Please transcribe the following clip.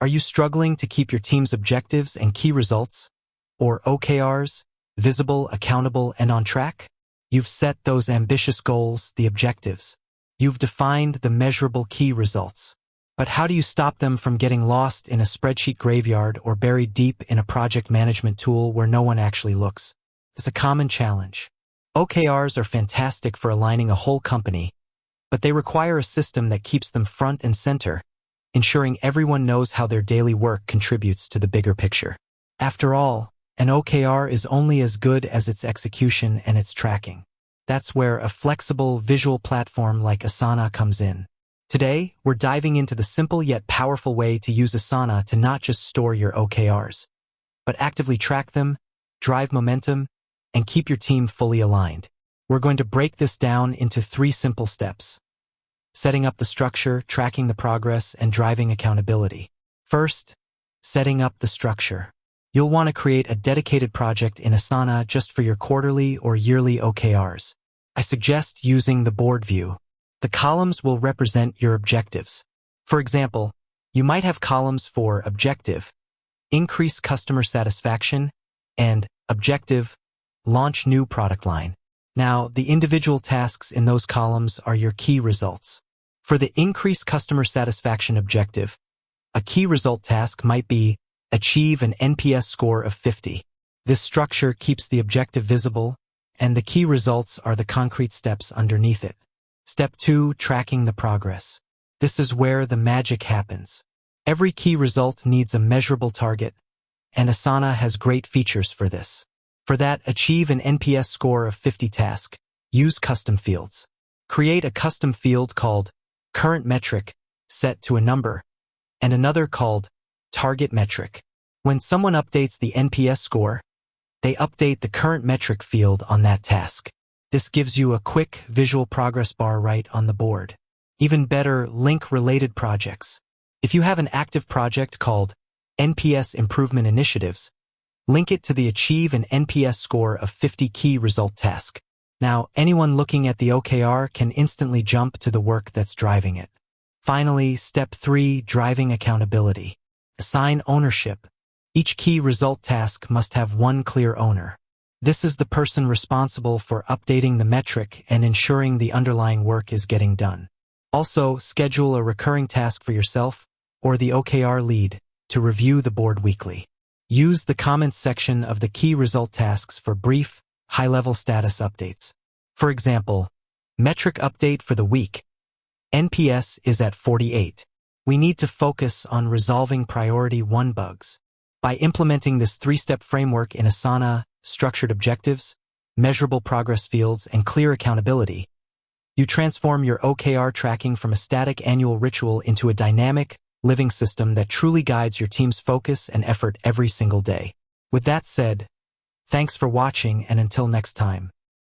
Are you struggling to keep your team's objectives and key results, or OKRs, visible, accountable, and on track? You've set those ambitious goals, the objectives. You've defined the measurable key results. But how do you stop them from getting lost in a spreadsheet graveyard or buried deep in a project management tool where no one actually looks? It's a common challenge. OKRs are fantastic for aligning a whole company, but they require a system that keeps them front and center, ensuring everyone knows how their daily work contributes to the bigger picture. After all, an OKR is only as good as its execution and its tracking. That's where a flexible visual platform like Asana comes in. Today, we're diving into the simple yet powerful way to use Asana to not just store your OKRs, but actively track them, drive momentum, and keep your team fully aligned. We're going to break this down into 3 simple steps: setting up the structure, tracking the progress, and driving accountability. First, setting up the structure. You'll want to create a dedicated project in Asana just for your quarterly or yearly OKRs. I suggest using the board view. The columns will represent your objectives. For example, you might have columns for objective, increase customer satisfaction, and objective, launch new product line. Now, the individual tasks in those columns are your key results. For the increase customer satisfaction objective, a key result task might be achieve an NPS score of 50. This structure keeps the objective visible, and the key results are the concrete steps underneath it. Step 2, tracking the progress. This is where the magic happens. Every key result needs a measurable target, and Asana has great features for this. For that achieve an NPS score of 50 task, use custom fields. Create a custom field called current metric, set to a number, and another called target metric. When someone updates the NPS score, they update the current metric field on that task. This gives you a quick visual progress bar right on the board. Even better, link related projects. If you have an active project called NPS Improvement Initiatives, link it to the Achieve an NPS score of 50 key result task. Now, anyone looking at the OKR can instantly jump to the work that's driving it. Finally, step 3, driving accountability. Assign ownership. Each key result task must have one clear owner. This is the person responsible for updating the metric and ensuring the underlying work is getting done. Also, schedule a recurring task for yourself or the OKR lead to review the board weekly. Use the comments section of the key result tasks for brief, high-level status updates. For example, metric update for the week. NPS is at 48. We need to focus on resolving priority 1 bugs. By implementing this 3-step framework in Asana, structured objectives, measurable progress fields, and clear accountability, you transform your OKR tracking from a static annual ritual into a dynamic, living system that truly guides your team's focus and effort every single day. With that said, thanks for watching, and until next time.